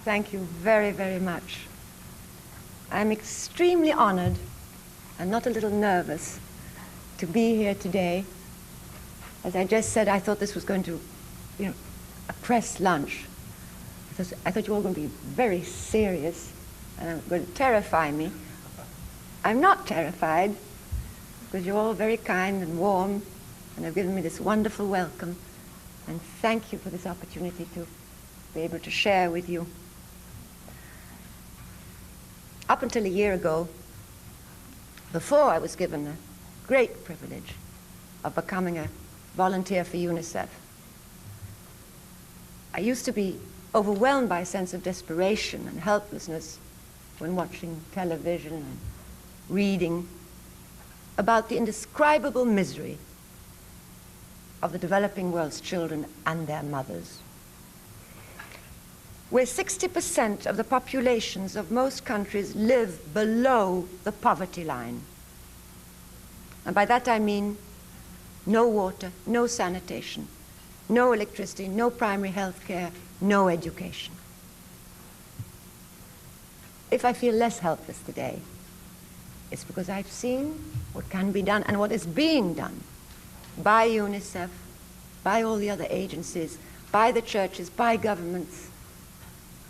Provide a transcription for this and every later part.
Thank you very, very much. I'm extremely honored and not a little nervous to be here today. As I just said, I thought this was going to, a press lunch. I thought you were all going to be very serious and going to terrify me. I'm not terrified because you're all very kind and warm and have given me this wonderful welcome. And thank you for this opportunity to be able to share with you. Up until a year ago, before I was given the great privilege of becoming a volunteer for UNICEF, I used to be overwhelmed by a sense of desperation and helplessness when watching television and reading about the indescribable misery of the developing world's children and their mothers. Where 60% of the populations of most countries live below the poverty line. And by that I mean no water, no sanitation, no electricity, no primary health care, no education. If I feel less helpless today, it's because I've seen what can be done and what is being done by UNICEF, by all the other agencies, by the churches, by governments,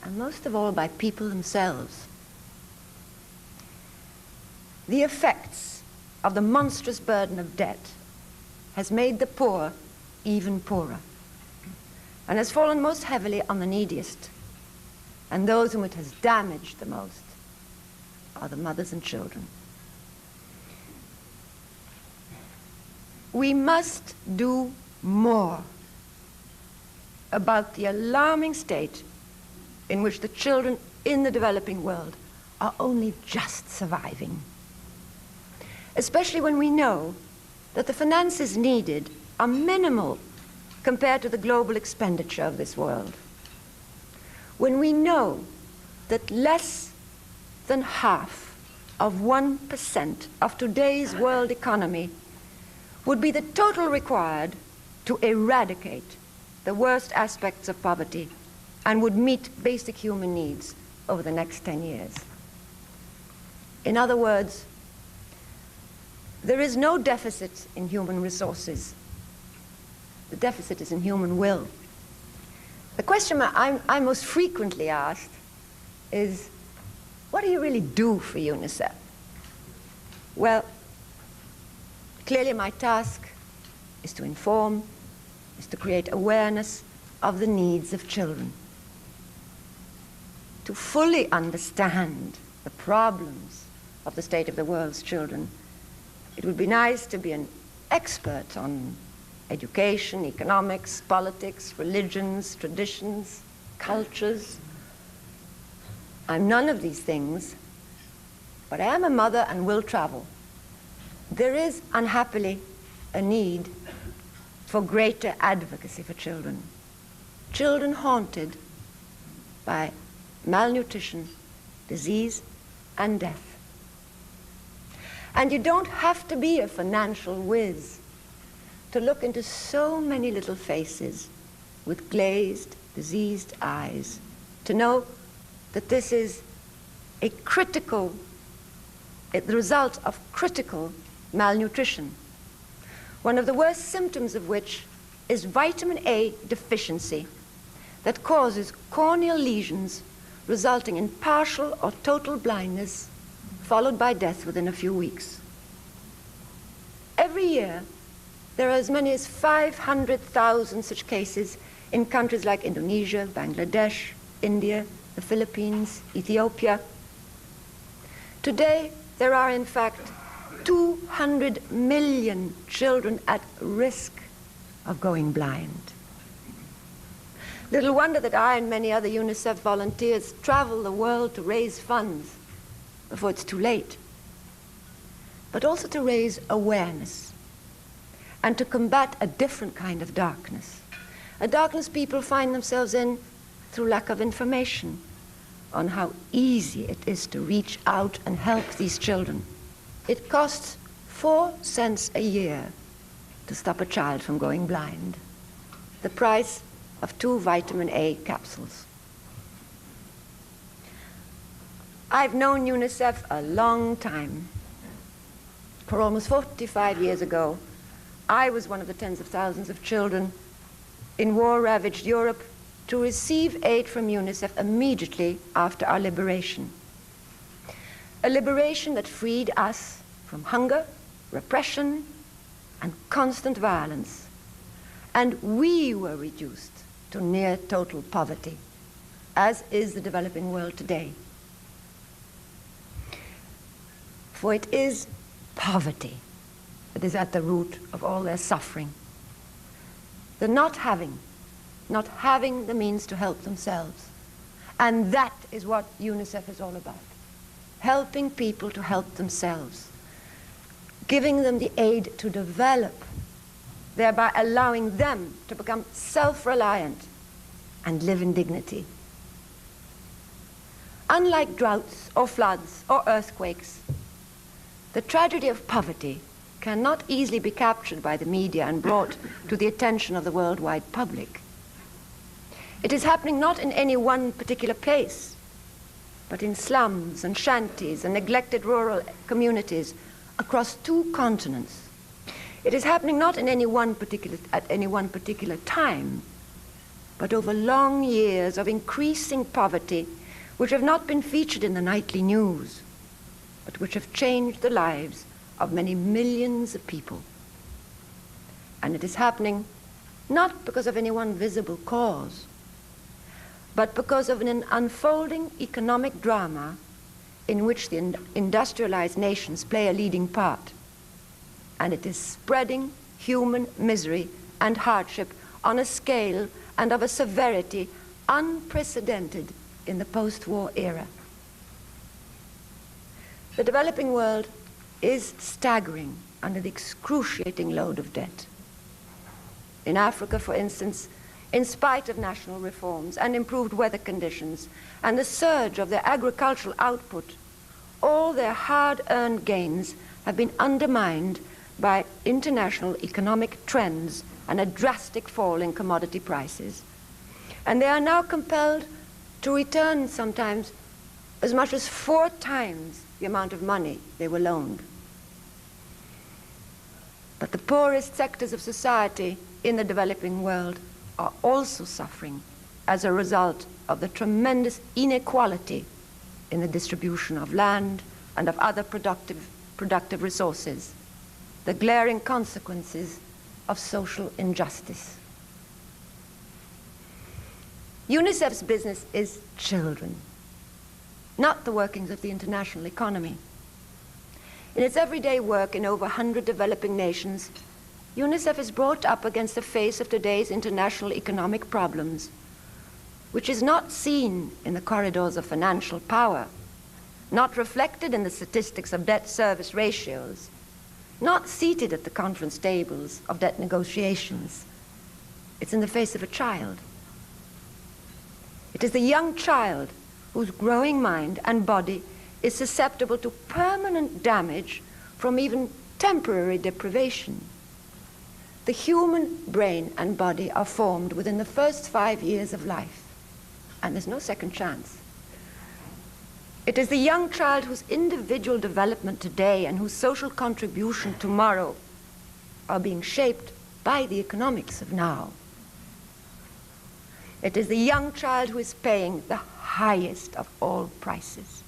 and most of all by people themselves. The effects of the monstrous burden of debt has made the poor even poorer and has fallen most heavily on the neediest, and those whom it has damaged the most are the mothers and children. We must do more about the alarming state in which the children in the developing world are only just surviving. Especially when we know that the finances needed are minimal compared to the global expenditure of this world. When we know that less than half of 1% of today's world economy would be the total required to eradicate the worst aspects of poverty and would meet basic human needs over the next 10 years. In other words, there is no deficit in human resources. The deficit is in human will. The question I'm most frequently asked is, what do you really do for UNICEF? Well, clearly my task is to inform, is to create awareness of the needs of children, to fully understand the problems of the state of the world's children. It would be nice to be an expert on education, economics, politics, religions, traditions, cultures. I'm none of these things, but I am a mother and will travel. There is, unhappily, a need for greater advocacy for children. Children haunted by malnutrition, disease, and death. And you don't have to be a financial whiz to look into so many little faces with glazed, diseased eyes to know that this is the result of critical malnutrition, one of the worst symptoms of which is vitamin A deficiency that causes corneal lesions resulting in partial or total blindness, followed by death within a few weeks. Every year, there are as many as 500,000 such cases in countries like Indonesia, Bangladesh, India, the Philippines, Ethiopia. Today, there are in fact 200 million children at risk of going blind. Little wonder that I and many other UNICEF volunteers travel the world to raise funds before it's too late, but also to raise awareness and to combat a different kind of darkness, a darkness people find themselves in through lack of information on how easy it is to reach out and help these children. It costs 4 cents a year to stop a child from going blind, the price of 2 vitamin A capsules. I've known UNICEF a long time. For almost 45 years ago, I was one of the tens of thousands of children in war-ravaged Europe to receive aid from UNICEF immediately after our liberation. A liberation that freed us from hunger, repression, and constant violence. And we were reduced to near total poverty, as is the developing world today. For it is poverty that is at the root of all their suffering. The not having the means to help themselves. And that is what UNICEF is all about. Helping people to help themselves. Giving them the aid to develop, thereby allowing them to become self-reliant and live in dignity. Unlike droughts or floods or earthquakes, the tragedy of poverty cannot easily be captured by the media and brought to the attention of the worldwide public. It is happening not in any one particular place, but in slums and shanties and neglected rural communities across 2 continents. It is happening not in at any one particular time, but over long years of increasing poverty, which have not been featured in the nightly news, but which have changed the lives of many millions of people. And it is happening not because of any one visible cause, but because of an unfolding economic drama in which the industrialized nations play a leading part. And it is spreading human misery and hardship on a scale and of a severity unprecedented in the post-war era. The developing world is staggering under the excruciating load of debt. In Africa, for instance, in spite of national reforms and improved weather conditions and the surge of their agricultural output, all their hard-earned gains have been undermined by international economic trends and a drastic fall in commodity prices. And they are now compelled to return sometimes as much as 4 times the amount of money they were loaned. But the poorest sectors of society in the developing world are also suffering as a result of the tremendous inequality in the distribution of land and of other productive resources, the glaring consequences of social injustice. UNICEF's business is children, not the workings of the international economy. In its everyday work in over 100 developing nations, UNICEF is brought up against the face of today's international economic problems, which is not seen in the corridors of financial power, not reflected in the statistics of debt service ratios, not seated at the conference tables of debt negotiations. It's in the face of a child. It is the young child whose growing mind and body is susceptible to permanent damage from even temporary deprivation. The human brain and body are formed within the first 5 years of life, and there's no second chance. It is the young child whose individual development today and whose social contribution tomorrow are being shaped by the economics of now. It is the young child who is paying the highest of all prices.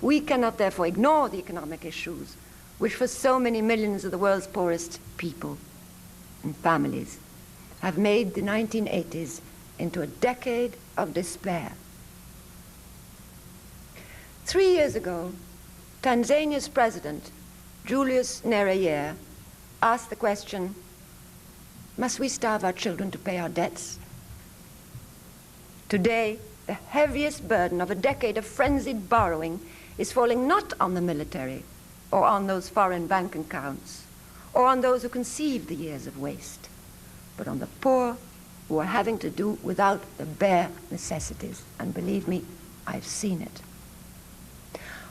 We cannot therefore ignore the economic issues which for so many millions of the world's poorest people and families have made the 1980s into a decade of despair. 3 years ago, Tanzania's president, Julius Nyerere, asked the question, must we starve our children to pay our debts? Today, the heaviest burden of a decade of frenzied borrowing is falling not on the military or on those foreign bank accounts or on those who conceived the years of waste, but on the poor who are having to do without the bare necessities. And believe me, I've seen it.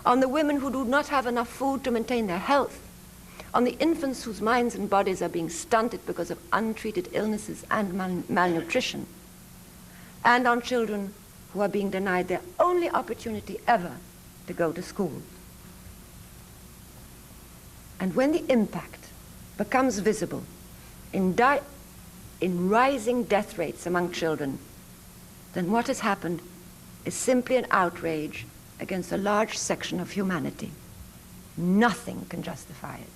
On the women who do not have enough food to maintain their health, on the infants whose minds and bodies are being stunted because of untreated illnesses and malnutrition, and on children who are being denied their only opportunity ever to go to school. And when the impact becomes visible in rising death rates among children, then what has happened is simply an outrage against a large section of humanity. Nothing can justify it.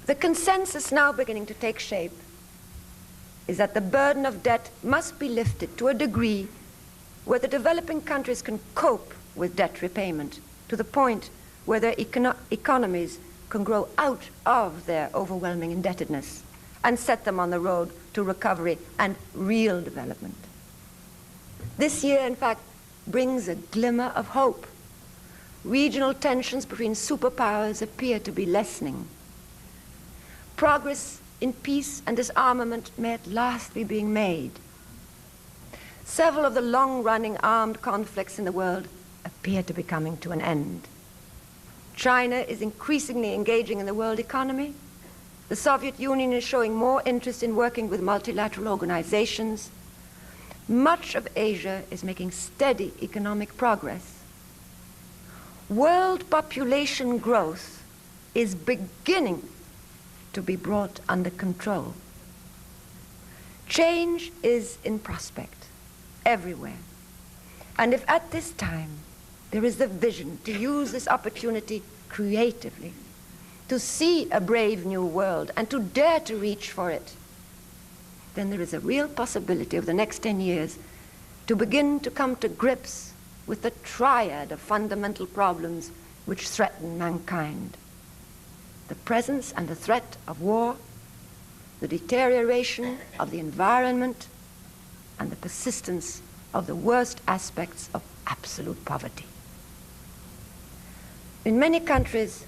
The consensus now beginning to take shape is that the burden of debt must be lifted to a degree where the developing countries can cope with debt repayment to the point where their economies can grow out of their overwhelming indebtedness and set them on the road to recovery and real development. This year, in fact, brings a glimmer of hope. Regional tensions between superpowers appear to be lessening. Progress in peace and disarmament may at last be being made. Several of the long-running armed conflicts in the world appear to be coming to an end. China is increasingly engaging in the world economy. The Soviet Union is showing more interest in working with multilateral organizations. Much of Asia is making steady economic progress. World population growth is beginning to be brought under control. Change is in prospect everywhere. And if at this time there is the vision to use this opportunity creatively, to see a brave new world and to dare to reach for it, then there is a real possibility over the next 10 years to begin to come to grips with the triad of fundamental problems which threaten mankind: the presence and the threat of war, the deterioration of the environment, and the persistence of the worst aspects of absolute poverty. In many countries,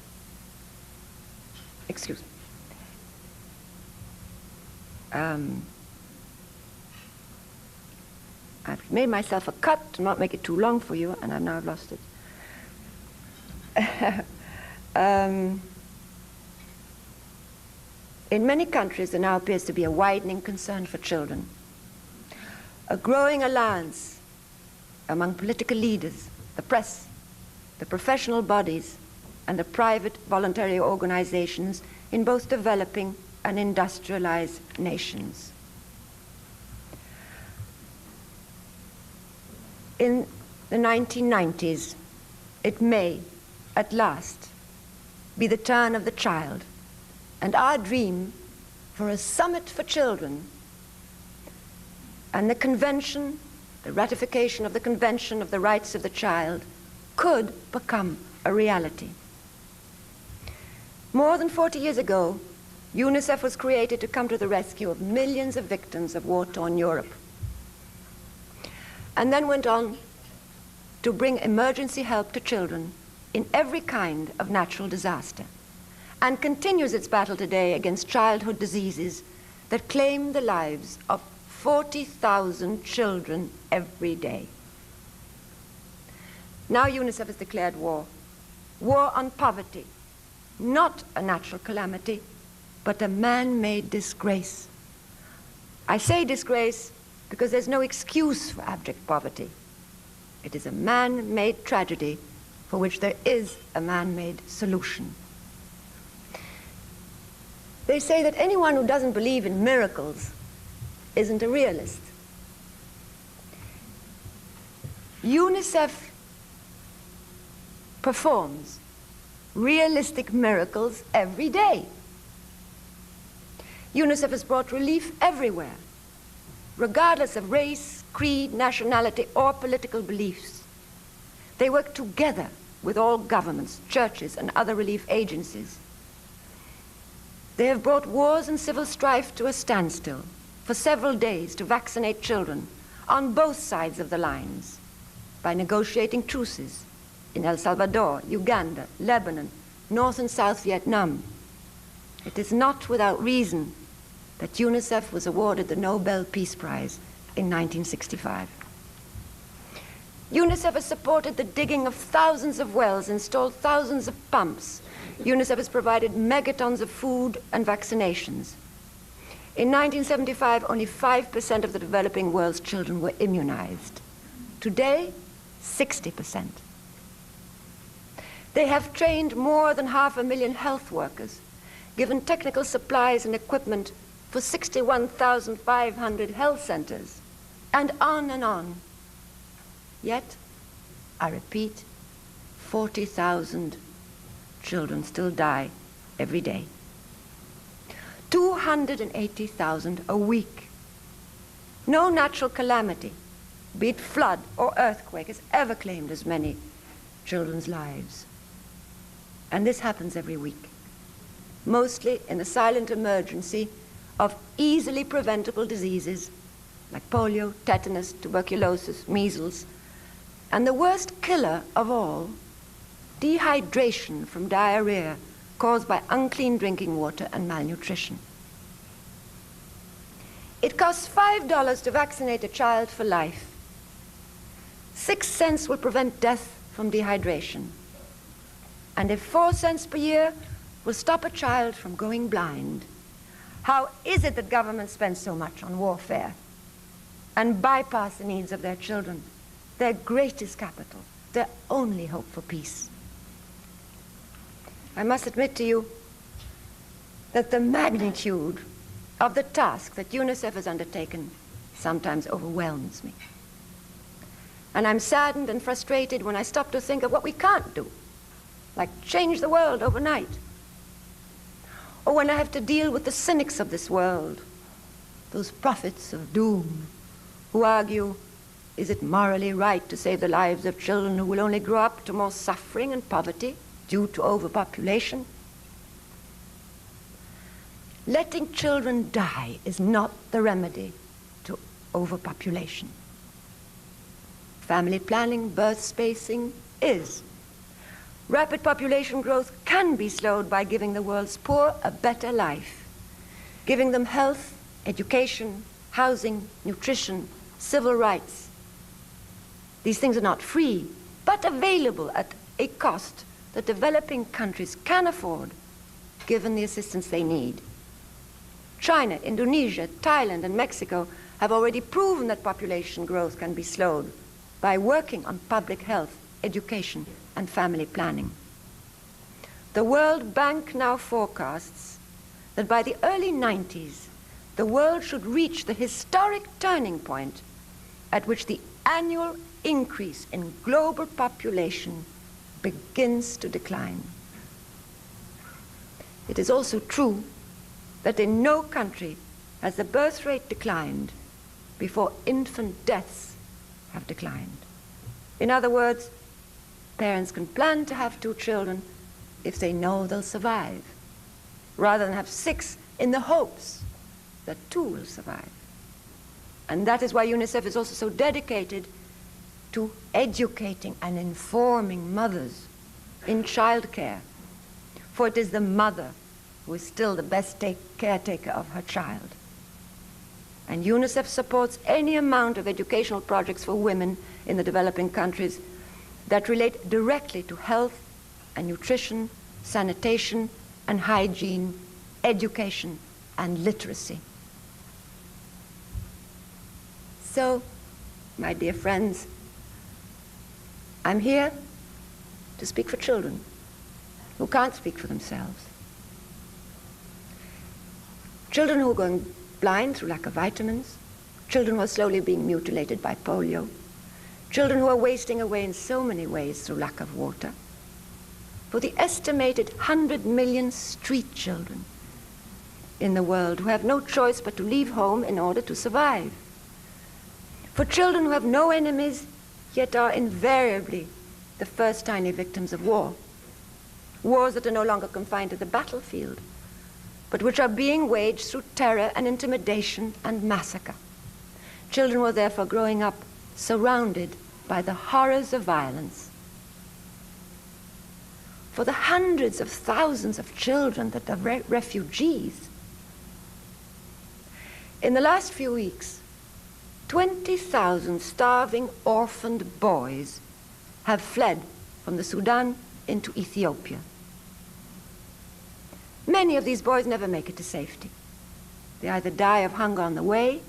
I've made myself a cut to not make it too long for you, and I've lost it. In many countries, there now appears to be a widening concern for children, a growing alliance among political leaders, the press, the professional bodies, and the private voluntary organizations in both developing and industrialized nations. In the 1990s, it may, at last, be the turn of the child, and our dream for a summit for children and the convention, the ratification of the Convention of the Rights of the Child, could become a reality. More than 40 years ago, UNICEF was created to come to the rescue of millions of victims of war-torn Europe, and then went on to bring emergency help to children in every kind of natural disaster, and continues its battle today against childhood diseases that claim the lives of 40,000 children every day. Now UNICEF has declared war on poverty, not a natural calamity, but a man-made disgrace. I say disgrace because there's no excuse for abject poverty. It is a man-made tragedy for which there is a man-made solution. They say that anyone who doesn't believe in miracles isn't a realist. UNICEF performs realistic miracles every day. UNICEF has brought relief everywhere, regardless of race, creed, nationality, or political beliefs. They work together with all governments, churches, and other relief agencies. They have brought wars and civil strife to a standstill for several days to vaccinate children on both sides of the lines by negotiating truces in El Salvador, Uganda, Lebanon, North and South Vietnam. It is not without reason that UNICEF was awarded the Nobel Peace Prize in 1965. UNICEF has supported the digging of thousands of wells, installed thousands of pumps. UNICEF has provided megatons of food and vaccinations. In 1975, only 5% of the developing world's children were immunized. Today, 60%. They have trained more than 500,000 health workers, given technical supplies and equipment for 61,500 health centers, and on and on. Yet, I repeat, 40,000 children still die every day. 280,000 a week. No natural calamity, be it flood or earthquake, has ever claimed as many children's lives. And this happens every week, mostly in the silent emergency of easily preventable diseases like polio, tetanus, tuberculosis, measles, and the worst killer of all, dehydration from diarrhea caused by unclean drinking water and malnutrition. It costs $5 to vaccinate a child for life. 6 cents will prevent death from dehydration. And if 4 cents per year will stop a child from going blind, how is it that governments spend so much on warfare and bypass the needs of their children, their greatest capital, their only hope for peace? I must admit to you that the magnitude of the task that UNICEF has undertaken sometimes overwhelms me. And I'm saddened and frustrated when I stop to think of what we can't do, like change the world overnight. Or when I have to deal with the cynics of this world, those prophets of doom who argue, is it morally right to save the lives of children who will only grow up to more suffering and poverty due to overpopulation? Letting children die is not the remedy to overpopulation. Family planning, birth spacing is. Rapid population growth can be slowed by giving the world's poor a better life, giving them health, education, housing, nutrition, civil rights. These things are not free, but available at a cost that developing countries can afford, given the assistance they need. China, Indonesia, Thailand, and Mexico have already proven that population growth can be slowed by working on public health, education, and family planning. The World Bank now forecasts that by the early 90s, the world should reach the historic turning point at which the annual increase in global population begins to decline. It is also true that in no country has the birth rate declined before infant deaths have declined. In other words, parents can plan to have 2 children if they know they'll survive, rather than have 6 in the hopes that 2 will survive. And that is why UNICEF is also so dedicated to educating and informing mothers in childcare, for it is the mother who is still the best caretaker of her child. And UNICEF supports any amount of educational projects for women in the developing countries that relate directly to health and nutrition, sanitation and hygiene, education and literacy. So, my dear friends, I'm here to speak for children who can't speak for themselves. Children who are going blind through lack of vitamins, children who are slowly being mutilated by polio, children who are wasting away in so many ways through lack of water, for the estimated 100 million street children in the world who have no choice but to leave home in order to survive, for children who have no enemies yet are invariably the first tiny victims of war, wars that are no longer confined to the battlefield, but which are being waged through terror and intimidation and massacre. Children were therefore growing up surrounded by the horrors of violence. For the hundreds of thousands of children that are refugees. In the last few weeks, 20,000 starving, orphaned boys have fled from the Sudan into Ethiopia. Many of these boys never make it to safety. They either die of hunger on the way,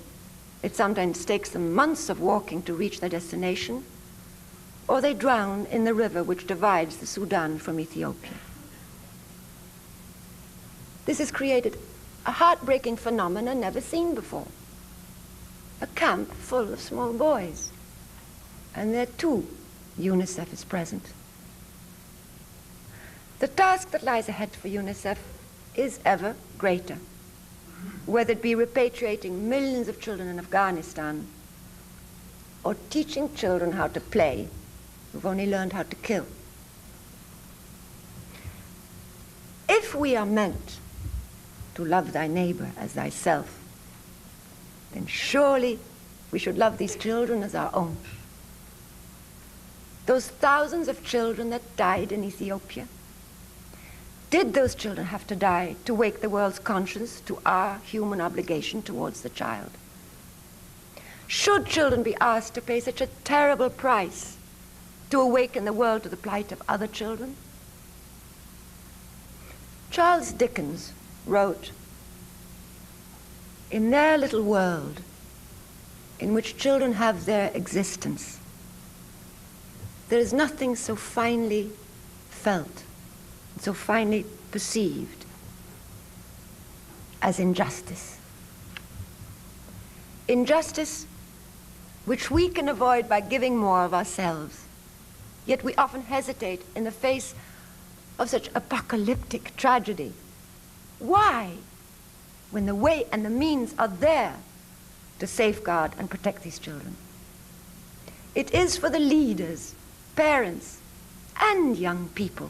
it sometimes takes them months of walking to reach their destination, or they drown in the river which divides the Sudan from Ethiopia. This has created a heartbreaking phenomenon never seen before. A camp full of small boys. And there too, UNICEF is present. The task that lies ahead for UNICEF is ever greater, whether it be repatriating millions of children in Afghanistan or teaching children how to play who've only learned how to kill. If we are meant to love thy neighbor as thyself, then surely we should love these children as our own. Those thousands of children that died in Ethiopia, did those children have to die to wake the world's conscience to our human obligation towards the child? Should children be asked to pay such a terrible price to awaken the world to the plight of other children? Charles Dickens wrote, "In their little world, in which children have their existence, there is nothing so finely felt, so finely perceived as injustice. Injustice which we can avoid by giving more of ourselves, yet we often hesitate in the face of such apocalyptic tragedy. Why, when the way and the means are there to safeguard and protect these children? It is for the leaders, parents, and young people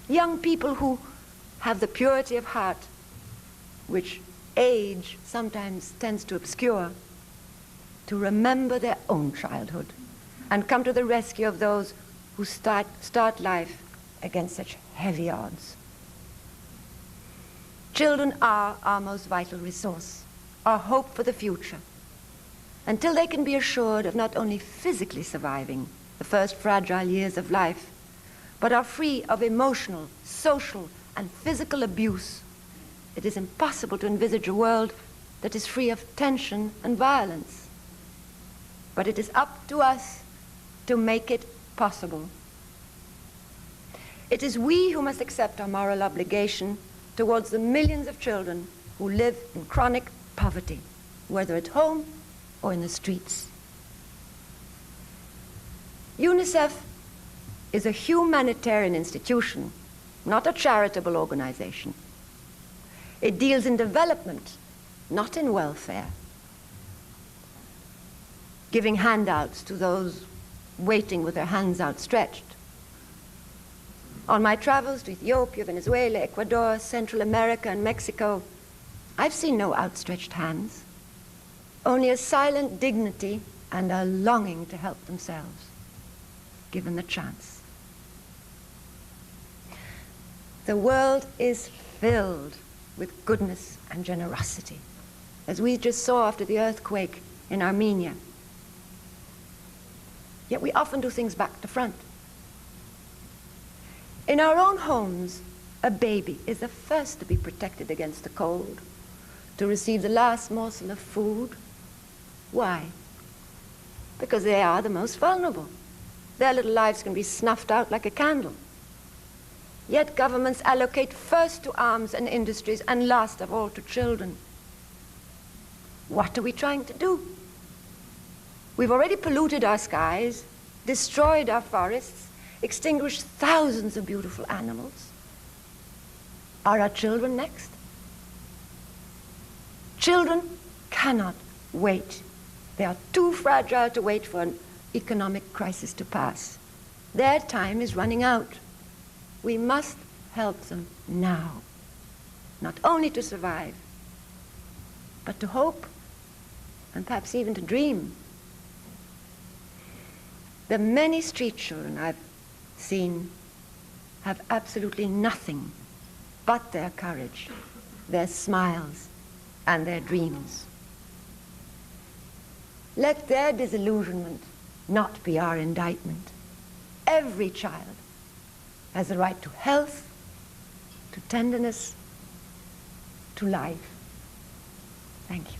who have the purity of heart, which age sometimes tends to obscure, to remember their own childhood and come to the rescue of those who start life against such heavy odds. Children are our most vital resource, our hope for the future, until they can be assured of not only physically surviving the first fragile years of life, but are free of emotional, social, and physical abuse. It is impossible to envisage a world that is free of tension and violence. But it is up to us to make it possible. It is we who must accept our moral obligation towards the millions of children who live in chronic poverty, whether at home or in the streets. UNICEF is a humanitarian institution, not a charitable organization. It deals in development, not in welfare, giving handouts to those waiting with their hands outstretched. On my travels to Ethiopia, Venezuela, Ecuador, Central America, and Mexico, I've seen no outstretched hands, only a silent dignity and a longing to help themselves, given the chance. The world is filled with goodness and generosity, as we just saw after the earthquake in Armenia. Yet we often do things back to front. In our own homes, a baby is the first to be protected against the cold, to receive the last morsel of food. Why? Because they are the most vulnerable. Their little lives can be snuffed out like a candle. Yet governments allocate first to arms and industries and last of all to children. What are we trying to do? We've already polluted our skies, destroyed our forests, extinguished thousands of beautiful animals. Are our children next? Children cannot wait. They are too fragile to wait for an economic crisis to pass. Their time is running out. We must help them now, not only to survive, but to hope and perhaps even to dream. The many street children I've seen have absolutely nothing but their courage, their smiles, and their dreams. Let their disillusionment not be our indictment. Every child has the right to health, to tenderness, to life. Thank you.